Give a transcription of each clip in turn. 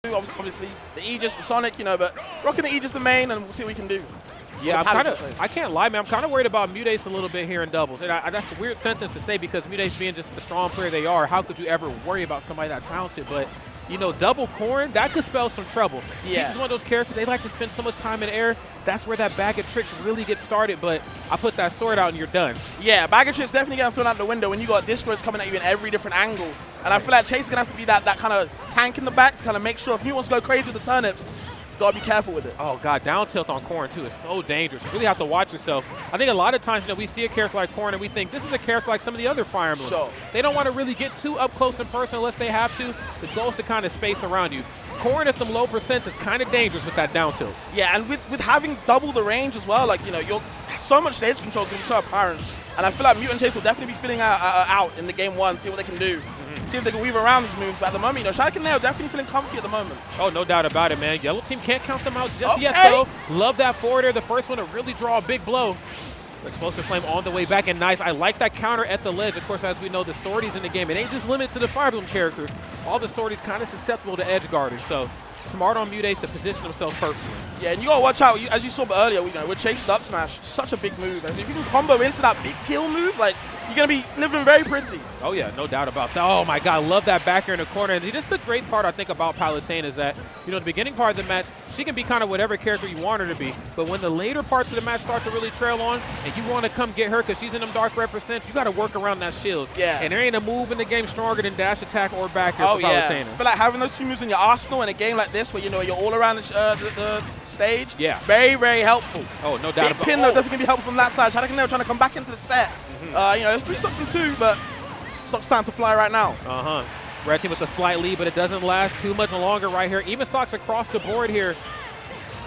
do. Obviously, the Aegis, the Sonic, you know, but rocking the Aegis the main, and we'll see what we can do. Yeah, I can't lie, man. I'm kind of worried about MuteAce a little bit here in doubles. And that's a weird sentence to say because MuteAce being just the strong player they are, how could you ever worry about somebody that talented? But, you know, double Corrin, that could spell some trouble. Yeah. He's one of those characters, they like to spend so much time in air. That's where that bag of tricks really gets started. But I put that sword out and you're done. Yeah, bag of tricks definitely getting thrown out the window when you got destroyers coming at you in every different angle. And I feel like Chase is going to have to be that kind of tank in the back to kind of make sure if he wants to go crazy with the turnips, got to be careful with it. Oh, God, down tilt on Corrin, too, is so dangerous. You really have to watch yourself. I think a lot of times, you know, we see a character like Corrin and we think this is a character like some of the other Fire Emblem. Sure. They don't want to really get too up close and personal unless they have to. The goal is to kind of space around you. Corrin at them low percents is kind of dangerous with that down tilt. Yeah, and with having double the range as well, like, you know, you're so much stage control is going to be so apparent. And I feel like Mute and Chase will definitely be filling out in the game one, see what they can do. See if they can weave around these moves. But at the moment, you know, SHADIC and Neo definitely feeling comfy at the moment. Oh, no doubt about it, man. Yellow team can't count them out just yet, though. Love that forward air. The first one to really draw a big blow. Explosive Flame on the way back, and nice. I like that counter at the ledge. Of course, as we know, the swordies in the game, it ain't just limited to the Fire Emblem characters. All the swordies kind of susceptible to edge guarding. So smart on MuteAce to position themselves perfectly. Yeah, and you gotta watch out. As you saw earlier, you know, we're chasing up smash. Such a big move. And if you can combo into that big kill move, like, you're gonna be living very pretty. Oh yeah, no doubt about that. Oh my God, love that back here in the corner. And just the great part I think about Palutena is that, you know, the beginning part of the match, she can be kind of whatever character you want her to be. But when the later parts of the match start to really trail on, and you want to come get her because she's in them dark represents, you got to work around that shield. Yeah. And there ain't a move in the game stronger than dash attack or back here for Palutena. I feel like having those two moves in your arsenal in a game like this, where you know you're all around the stage. Yeah. Very, very helpful. Oh, no doubt about it. Big pin though, definitely gonna be helpful from that side. SHADIC and Neo trying to come back into the set. You know, there's 3 stocks and 2, but stock's time to fly right now. Red team with a slight lead, but it doesn't last too much longer right here. Even stocks across the board here.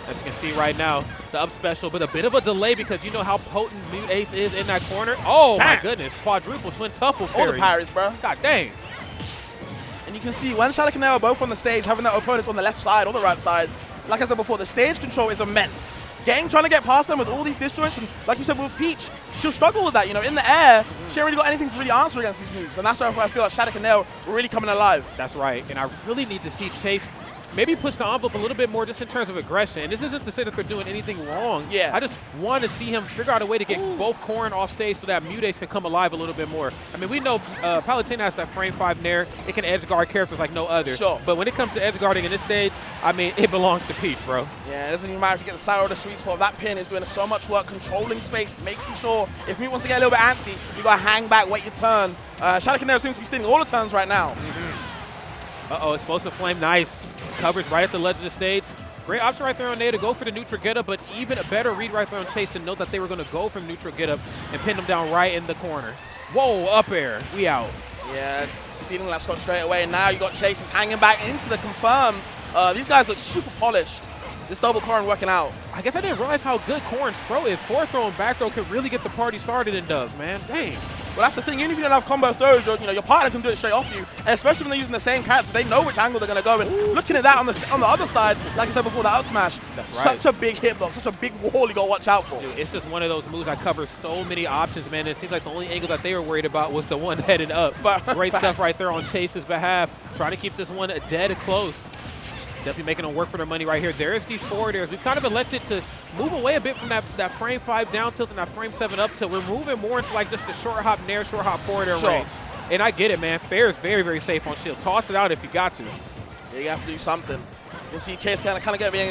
As you can see right now, the up special, but a bit of a delay because you know how potent MuteAce is in that corner. Oh, my goodness. Quadruple twin tuple parry. All the parries, bro. God dang. And you can see when SHADIC and Neo are both on the stage, having their opponents on the left side or the right side, like I said before, the stage control is immense. Trying to get past them with all these disjoints, and like you said with Peach, she'll struggle with that. You know, in the air, she ain't really got anything to really answer against these moves, and that's why I feel like SHADIC and Neo are really coming alive. That's right, and I really need to see Chase maybe push the envelope a little bit more just in terms of aggression. And this isn't to say that they're doing anything wrong. Yeah. I just want to see him figure out a way to get both Corrin off stage so that MuteAce can come alive a little bit more. I mean, we know Palutena has that frame 5 nair. It can edge guard characters like no other. Sure. But when it comes to edge guarding in this stage, I mean, it belongs to Peach, bro. Yeah, it doesn't even matter if you get the side or the sweet spot. That pin is doing so much work, controlling space, making sure if Mute wants to get a little bit antsy, you got to hang back, wait your turn. SHADIC and Neo seems to be stealing all the turns right now. Uh-oh, Explosive Flame, nice. Coverage right at the ledge of the stage. Great option right there on Neo to go for the neutral get-up, but even a better read right there on Chase to know that they were going to go from neutral get-up and pin them down right in the corner. Whoa, up air. We out. Yeah, stealing that shot straight away. And now you got Chase is hanging back into the confirms. These guys look super polished. This double Corrin working out. I guess I didn't realize how good Corrin's throw is. Forward throw and back throw can really get the party started in dubs, man. Dang. Well, that's the thing. Even if you don't have combo throws, your partner can do it straight off you. And especially when they're using the same character, so they know which angle they're going to go. And looking at that on the other side, like I said before, the out smash. That's right. Such a big hitbox, such a big wall you got to watch out for. Dude, it's just one of those moves that covers so many options, man. It seems like the only angle that they were worried about was the one headed up. Great stuff right there on Chase's behalf. Trying to keep this one dead close. Definitely making them work for their money right here. There's these forward airs. We've kind of elected to move away a bit from that frame 5 down tilt and that frame 7 up tilt. We're moving more into like just the short hop nair, short hop forward air range. And I get it, man. Fair is very, very safe on shield. Toss it out if you got to. Yeah, you have to do something. You see Chase kind of being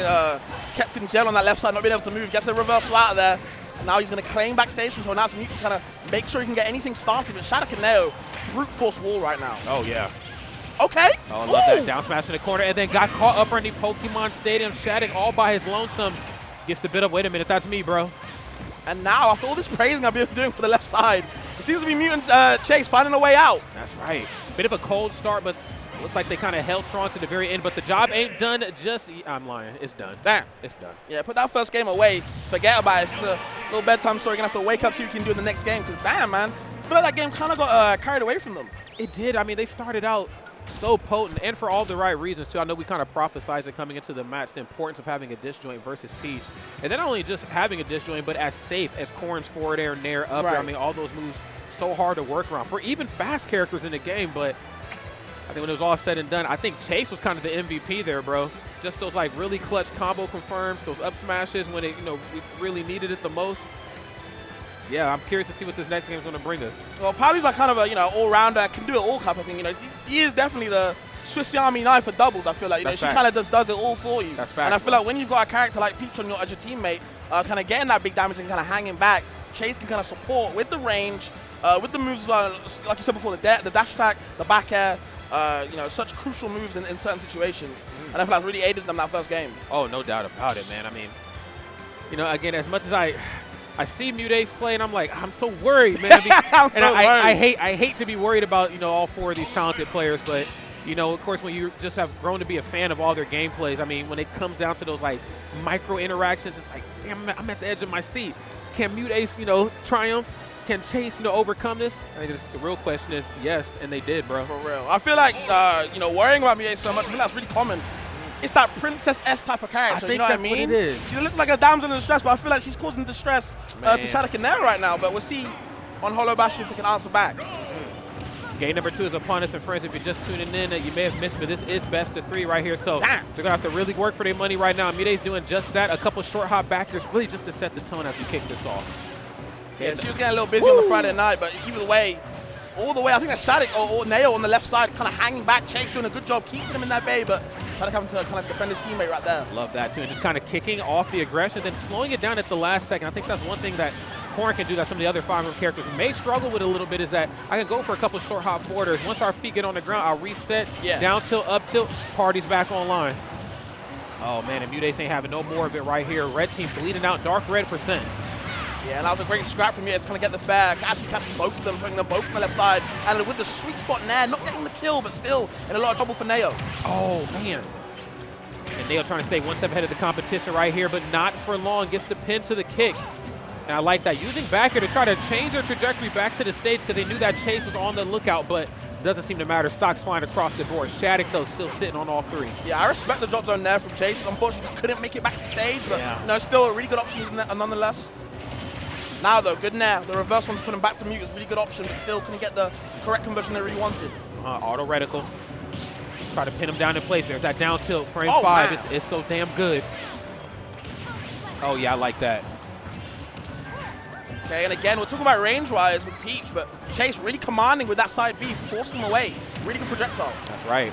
kept in jail on that left side, not being able to move. Gets the reversal out of there. And now he's going to claim backstage control. Now it's Mute to kind of make sure he can get anything started. But SHADIC and Neo, brute force wall right now. Oh, yeah. Okay. Oh, I love that. Down smash in the corner and then got caught up on the Pokemon Stadium. SHADIC all by his lonesome. Gets the bit up. Wait a minute. That's me, bro. And now, after all this praising I've been doing for the left side, it seems to be Mute and Chase finding a way out. That's right. Bit of a cold start, but looks like they kind of held strong to the very end. But the job ain't done just – I'm lying. It's done. Damn. It's done. Yeah, put that first game away. Forget about it. It's a little bedtime story. You're going to have to wake up, see what you can do in the next game. Because, damn, man, I feel like that game kind of got carried away from them. It did. I mean, they started out so potent, and for all the right reasons, too. I know we kind of prophesized it coming into the match, the importance of having a disjoint versus Peach. And then not only just having a disjoint, but as safe as Corrin's forward air, nair, up air. I mean, all those moves so hard to work around for even fast characters in the game. But I think when it was all said and done, I think Chase was kind of the MVP there, bro. Just those like really clutch combo confirms, those up smashes when it, we really needed it the most. Yeah, I'm curious to see what this next game is going to bring us. Well, Pauly's like kind of a, all-rounder, can do it all type of thing. He is definitely the Swiss Army knife for doubles, I feel like. She kind of just does it all for you. That's facts, and I feel like when you've got a character like Peach on as your teammate, kind of getting that big damage and kind of hanging back, Chase can kind of support with the range, with the moves, like you said before, the dash attack, the back air, such crucial moves in certain situations. And I feel like really aided them that first game. Oh, no doubt about it, man. I mean, again, as much as I see MuteAce play, and I'm like, I'm so worried, man. I hate to be worried about, all 4 of these talented players, but, of course, when you just have grown to be a fan of all their gameplays, I mean, when it comes down to those, like, micro interactions, it's like, damn, I'm at the edge of my seat. Can MuteAce, triumph? Can Chase, overcome this? I think the real question is yes, and they did, bro. For real. I feel like, worrying about MuteAce so much, I feel that's really common. It's that Princess S type of character, I think that's what it is. She looks like a damsel in distress, but I feel like she's causing distress to SHADIC and Nair right now. But we'll see on Holo Bash if they can answer back. Game number 2 is upon us, and friends, if you're just tuning in, you may have missed, but this is best of 3 right here. So they're going to have to really work for their money right now. MuteAce doing just that. A couple short hop backers, really just to set the tone as we kick this off. Yeah, she was getting a little busy on the Friday night, but either way, all the way, I think that's SHADIC or Nail on the left side, kind of hanging back. Chase doing a good job keeping him in that bay, but SHADIC having to kind of defend his teammate right there. Love that, too. And just kind of kicking off the aggression, then slowing it down at the last second. I think that's one thing that Corrin can do that some of the other 5-room characters may struggle with a little bit, is that I can go for a couple of short hop forwarders. Once our feet get on the ground, I'll reset, down tilt, up tilt, party's back online. Oh, man, and MuteAce ain't having no more of it right here. Red team bleeding out dark red %. Yeah, and that was a great scrap from MuteAce, kind of get the fair, actually catching both of them, putting them both on the left side, and with the sweet spot Nair, not getting the kill, but still in a lot of trouble for Nail. Oh, man. And Nail trying to stay one step ahead of the competition right here, but not for long. Gets the pin to the kick. And I like that. Using back here to try to change their trajectory back to the stage because they knew that Chase was on the lookout, but doesn't seem to matter. Stocks flying across the board. SHADIC, though, still sitting on all 3. Yeah, I respect the drop zone there from Chase. Unfortunately, just couldn't make it back to stage, but still a really good option nonetheless. Now, though, good Nair. The reverse one to put him back to mute is a really good option, but still couldn't get the correct conversion they really wanted. Auto reticle. Try to pin him down in place. There's that down tilt. Frame 5. Man. It's so damn good. Oh, yeah, I like that. Okay, and again, we're talking about range-wise with Peach, but Chase really commanding with that side B, forcing him away. Really good projectile. That's right.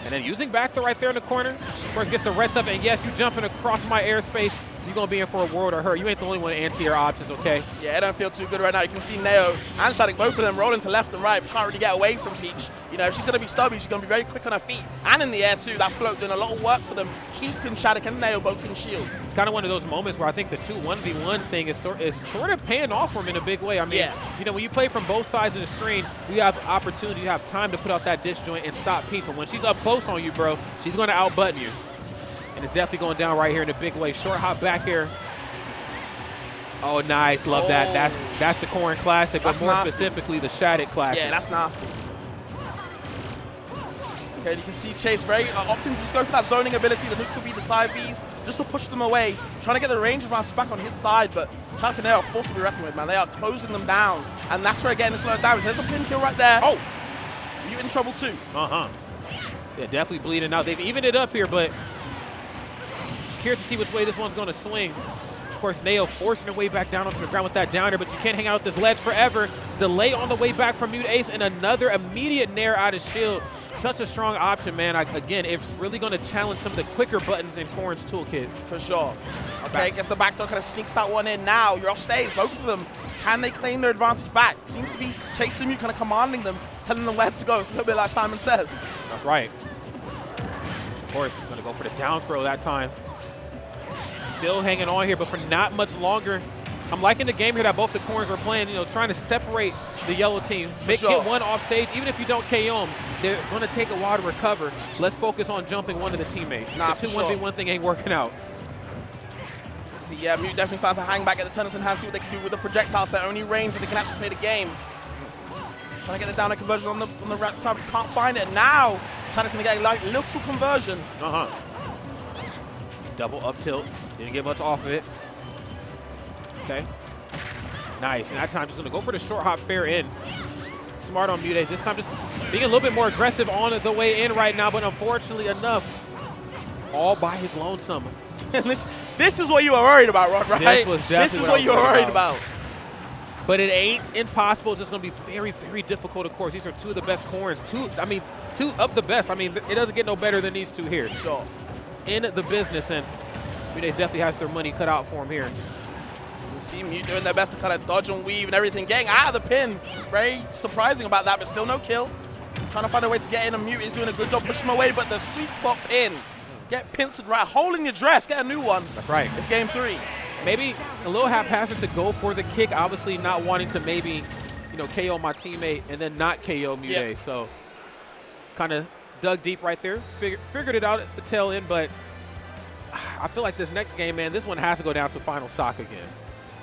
And then using back throw right there in the corner. Of course, gets the rest up, and yes, you jumping across my airspace. You're going to be in for a world of hurt. You ain't the only one anti-air options, okay? Yeah, it don't feel too good right now. You can see Neo and SHADIC, both of them rolling to left and right, but can't really get away from Peach. If she's going to be stubby, she's going to be very quick on her feet. And in the air, too. That float doing a lot of work for them, keeping SHADIC and Neo both in shield. It's kind of one of those moments where I think the 2-1v1 thing is sort of paying off for him in a big way. I mean, when you play from both sides of the screen, you have opportunity, you have time to put out that disjoint and stop Peach. But when she's up close on you, bro, she's going to out-button you. And it's definitely going down right here in a big way. Short hop back here. Oh, nice. Love that. That's the Corrin Classic, but more specifically the SHADIC Classic. Yeah, that's nasty. Okay, you can see Chase very opting to just go for that zoning ability, the neutral B, the side Bs, just to push them away, trying to get the range advance back on his side, but SHADIC and they are forced to be reckoned with, man. They are closing them down, and that's where again it's a lot of damage. There's the pin kill right there. Oh! You're in trouble too. Yeah, definitely bleeding out. They've evened it up here, but curious to see which way this one's going to swing. Of course, Nail forcing her way back down onto the ground with that downer, but you can't hang out with this ledge forever. Delay on the way back from MuteAce, and another immediate Nair out of shield. Such a strong option, man. Again, it's really going to challenge some of the quicker buttons in Corrin's toolkit. For sure. Okay, gets the back throw, kind of sneaks that one in now. You're off stage, both of them. Can they claim their advantage back? Seems to be chasing you, kind of commanding them, telling them where to go. It's a little bit like Simon says. That's right. Of course, he's going to go for the down throw that time. Still hanging on here, but for not much longer. I'm liking the game here that both the Corrins are playing, trying to separate the yellow team. Get one off stage. Even if you don't KO them, they're going to take a while to recover. Let's focus on jumping one of the teammates. The 2-1v1 thing ain't working out. See, yeah, Mute definitely starting to hang back at the Tennyson hand, see what they can do with the projectiles, their only range that they can actually play the game. Trying to get the down air conversion on the right side, but can't find it. Now, SHADIC's going to get a little conversion. Double up tilt. Didn't get much off of it. Okay. Nice. And that time just going to go for the short hop fair in. smart on MuteAce. This time just being a little bit more aggressive on the way in right now, but unfortunately enough, all by his lonesome. This is what you were worried about, Rod, right? This was definitely this is what you were worried about. But it ain't impossible. It's just going to be very, very difficult, of course. These are two of the best corns. Two of the best. I mean, it doesn't get no better than these two here. Sure. In the business, and MuteAce definitely has their money cut out for him here. You see Mute doing their best to kind of dodge and weave and everything. Getting out of the pin. Very surprising about that, but still no kill. Trying to find a way to get in, and Mute is doing a good job pushing him away, but the sweet spot pin. Get pincered right. Hole in your dress. Get a new one. That's right. It's game 3. Maybe a little haphazard to go for the kick, obviously not wanting to maybe, KO my teammate and then not KO MuteAce. Yep. So kind of dug deep right there. Figured it out at the tail end, but I feel like this next game, man, this one has to go down to final stock again.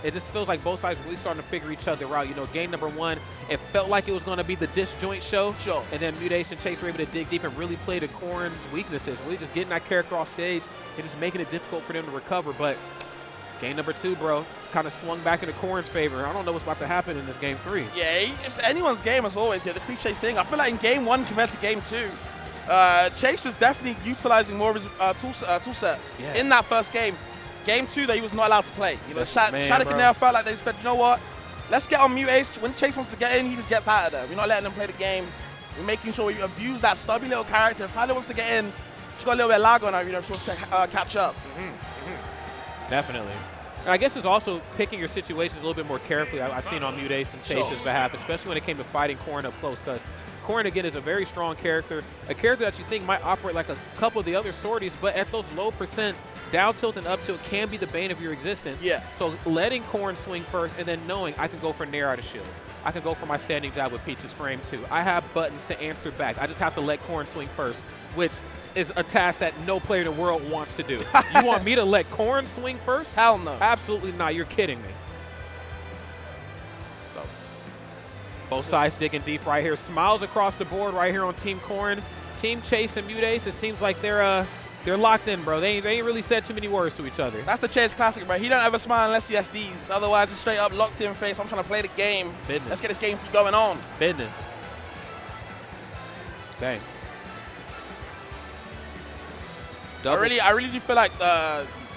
It just feels like both sides really starting to figure each other out. Game number 1, it felt like it was going to be the disjoint show. Sure. And then MuteAce and Chase were able to dig deep and really play to Corrin's weaknesses, really just getting that character off stage and just making it difficult for them to recover. But game number 2, bro, kind of swung back into Corrin's favor. I don't know what's about to happen in this game 3. Yeah, it's anyone's game as always. The cliche thing. I feel like in game 1 compared to game 2, Chase was definitely utilizing more of his tool set in that first game. Game 2 that he was not allowed to play. SHADIC and there felt like they said, you know what? Let's get on MuteAce. When Chase wants to get in, he just gets out of there. We're not letting him play the game. We're making sure we abuse that stubby little character. If Tyler wants to get in, she's got a little bit of lag on her, if she wants to catch up. Definitely. And I guess it's also picking your situations a little bit more carefully. I've seen on MuteAce and Chase's behalf, especially when it came to fighting Corrin up close, because Corrin, again, is a very strong character, a character that you think might operate like a couple of the other sorties, but at those low percents, down tilt and up tilt can be the bane of your existence. Yeah. So letting Corrin swing first and then knowing I can go for Nair out of shield. I can go for my standing jab with Peach's frame too. I have buttons to answer back. I just have to let Corrin swing first, which is a task that no player in the world wants to do. You want me to let Corrin swing first? Hell no. Absolutely not. You're kidding me. So, both sides digging deep right here. Smiles across the board right here on Team Corrin. Team Chase and MuteAce, it seems like they're locked in, bro. They ain't really said too many words to each other. That's the Chase classic, bro. He don't ever smile unless he has these. Otherwise, it's straight up locked in face. I'm trying to play the game. Business. Let's get this game going on. Business. Dang. I really do feel like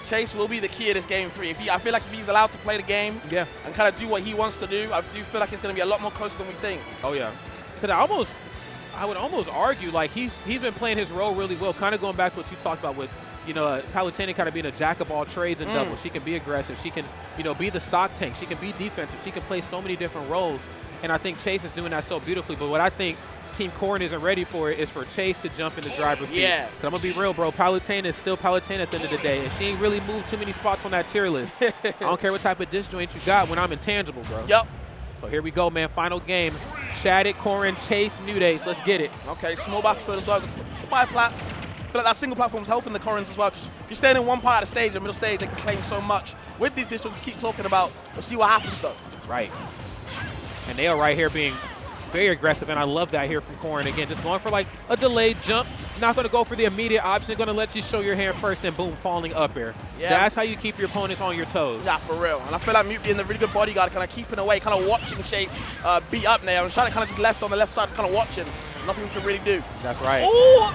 Chase will be the key of this game 3. I feel like if he's allowed to play the game and kind of do what he wants to do, I do feel like it's going to be a lot more closer than we think. Oh, yeah. Because I would almost argue like he's been playing his role really well, kind of going back to what you talked about with, Palutena kind of being a jack of all trades in doubles. She can be aggressive. She can, be the stock tank. She can be defensive. She can play so many different roles. And I think Chase is doing that so beautifully. But what I think Team Corrin isn't ready for is for Chase to jump in the driver's seat. Yeah. Because I'm going to be real, bro. Palutena is still Palutena at the end of the day. And she ain't really moved too many spots on that tier list. I don't care what type of disjoint you got when I'm intangible, bro. Yep. So here we go, man. Final game. SHADIC, Corrin, Chase, MuteAce. Let's get it. Okay, small battlefield as well. 5 plats. I feel like that single platform is helping the Corrins as well. Because if you're staying in one part of the stage, the middle stage, they can claim so much. With these disjoints, we keep talking about. We'll see what happens, though. Right. And they are right here being very aggressive, and I love that here from Corrin. Again, just going for like a delayed jump. Not going to go for the immediate option. Going to let you show your hand first, and boom, falling up air. Yeah. That's how you keep your opponents on your toes. Yeah, for real. And I feel like Mute being the really good bodyguard, kind of keeping away, kind of watching Chase beat up Nair. And SHADIC kind of just left on the left side, kind of watching. Nothing you can really do. That's right. Oh,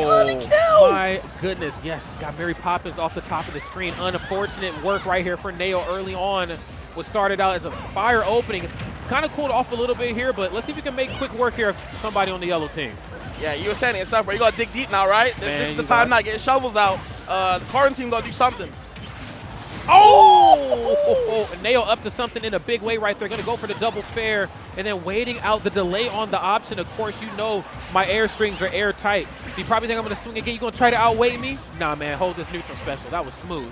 what the kill! My goodness, yes. Got Mary Poppins off the top of the screen. Unfortunate work right here for Nail early on. What started out as a fire opening. It's kind of cooled off a little bit here, but let's see if we can make quick work here of somebody on the yellow team. Yeah, you were saying it yourself, bro. You got to dig deep now, right? This is the time now. Get your shovels out. The Corrin team got to do something. Oh! Nail up to something in a big way right there. Going to go for the double fair and then waiting out the delay on the option. Of course, my air strings are airtight. So you probably think I'm going to swing again. You going to try to outweigh me? Nah, man. Hold this neutral special. That was smooth.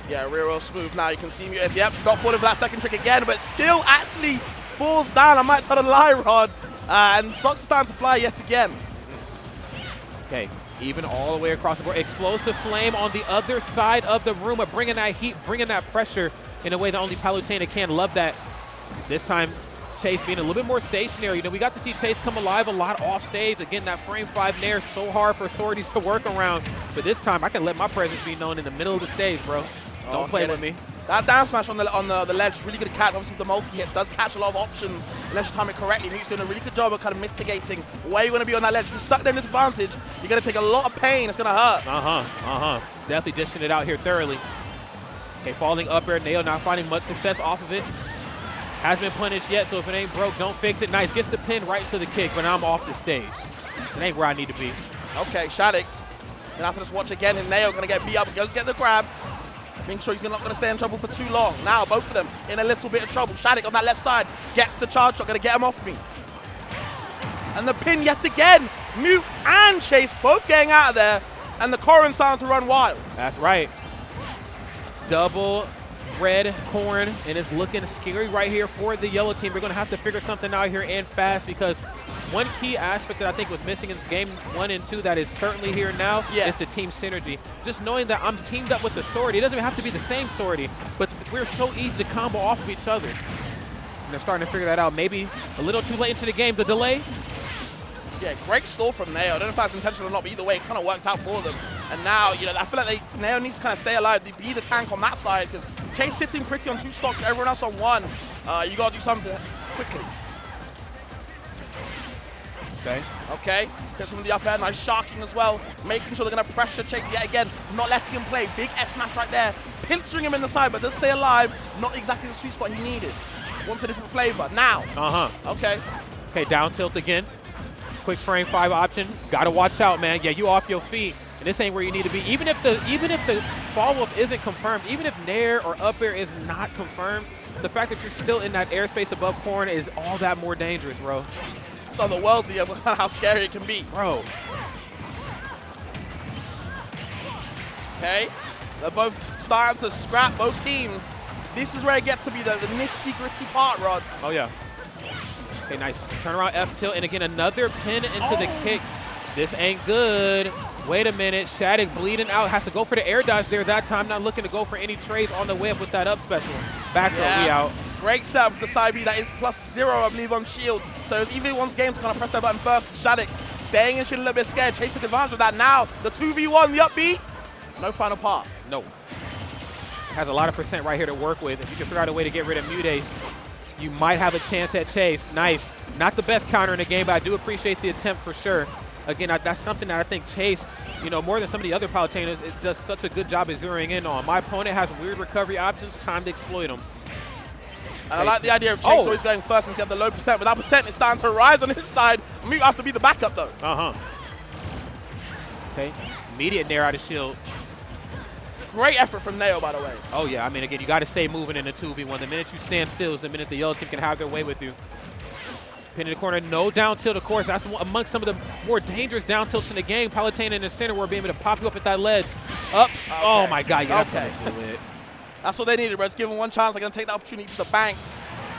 Yeah, real smooth. Now you can see MuteAce. Yep, got forward for that second trick again, but still actually falls down. I might tell a lie, Rod. And Stocks is starting to fly yet again. Okay, even all the way across the board. Explosive flame on the other side of the room, but bringing that heat, bringing that pressure in a way that only Palutena can. Love that. This time, Chase being a little bit more stationary. We got to see Chase come alive a lot off stage. Again, that frame 5 Nair so hard for sorties to work around. But this time, I can let my presence be known in the middle of the stage, bro. Don't play with me. That down smash on the ledge is really good to catch. Obviously, the multi-hits does catch a lot of options unless you time it correctly. Mute's doing a really good job of kind of mitigating where you want to be on that ledge. If you're stuck there in disadvantage, you're going to take a lot of pain. It's going to hurt. Definitely dishing it out here thoroughly. Okay, falling up air. Nail not finding much success off of it. Hasn't been punished yet, so if it ain't broke, don't fix it. Nice. Gets the pin right to the kick, but now I'm off the stage. It ain't where I need to be. Okay, SHADIC. Gonna have to just watch again, and Nail gonna get beat up. He goes to get the grab. Making sure he's not gonna stay in trouble for too long. Now both of them in a little bit of trouble. SHADIC on that left side gets the charge shot, gonna get him off me. And the pin yet again. Mute and Chase both getting out of there, and the Corrin's starting to run wild. That's right. Double red Corrin, and it's looking scary right here for the yellow team. We're gonna have to figure something out here and fast, because one key aspect that I think was missing in game 1 and 2 that is certainly here now is the team synergy. Just knowing that I'm teamed up with the Swordy. It doesn't even have to be the same Swordy, but we're so easy to combo off of each other. And they're starting to figure that out. Maybe a little too late into the game. The delay. Yeah, great stall from Nail. I don't know if that's intentional or not, but either way, it kind of worked out for them. And now, you know, I feel like Nail needs to kind of stay alive, be the tank on that side, because Chase sitting pretty on 2 stocks, everyone else on 1. You got to do something quickly. Okay. Gets from the up air, nice sharking as well. Making sure they're going to pressure Chase yet again, not letting him play. Big S smash right there, pinching him in the side, but does stay alive. Not exactly the sweet spot he needed. Wants a different flavor. Now. Okay, down tilt again. Quick frame 5 option. Got to watch out, man. Yeah, you off your feet. And this ain't where you need to be. Even if the follow-up isn't confirmed, even if Nair or up air is not confirmed, the fact that you're still in that airspace above Corrin is all that more dangerous, bro. It's otherworldly of how scary it can be. Bro. Okay. They're both starting to scrap, both teams. This is where it gets to be the nitty-gritty part, Rod. Oh, yeah. Okay, nice. Turnaround F tilt, and again, another pin into the kick. This ain't good. Wait a minute. SHADIC bleeding out. Has to go for the air dodge there that time. Not looking to go for any trades on the way up with that up special. Back throw, we out. Great setup with the side B. That is +0, I believe, on shield. So it's even one's game to kind of press that button first. SHADIC staying in shit a little bit scared. Chase took advantage of that. Now, the 2v1, the up B. No final part. No. Has a lot of percent right here to work with. If you can figure out a way to get rid of MuteAce, you might have a chance at Chase. Nice. Not the best counter in the game, but I do appreciate the attempt for sure. Again, that's something that I think Chase, you know, more than some of the other Palutenos, it does such a good job at zeroing in on. My opponent has weird recovery options. Time to exploit them. And I like the idea of Chase always going first since he had the low percent, but that percent is starting to rise on his side. Mute have to be the backup, though. Okay. Immediate nair out of shield. Great effort from Nail, by the way. Oh, yeah. I mean, again, you got to stay moving in the 2v1. The minute you stand still is the minute the yellow team can have their way with you. Pin in the corner, no down tilt, of course. That's amongst some of the more dangerous down tilts in the game. Palutena in the center, we're being able to pop you up at that ledge. Ups. Okay. Oh, my God. Yeah, that's going to do it. That's what they needed, bro. Just give them one chance. They're going to take the opportunity to the bank.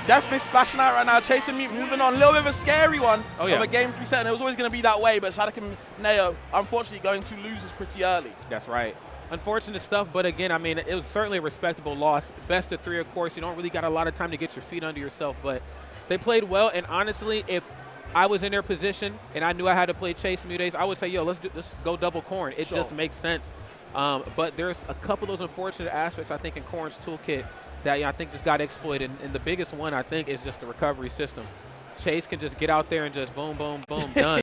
Definitely splashing out right now, chasing Mute, moving on. A little bit of a scary one of a game 3 set, and it was always going to be that way, but SHADIC and Neo, unfortunately, going to losers pretty early. That's right. Unfortunate stuff, but again, I mean, it was certainly a respectable loss. Best of 3, of course. You don't really got a lot of time to get your feet under yourself, but they played well, and honestly, if I was in their position and I knew I had to play Chase and MuteAce, I would say, yo, let's go double Corrin. It just makes sense. But there's a couple of those unfortunate aspects, I think, in Corrin's toolkit that I think just got exploited. And the biggest one, I think, is just the recovery system. Chase can just get out there and just boom, boom, boom, done.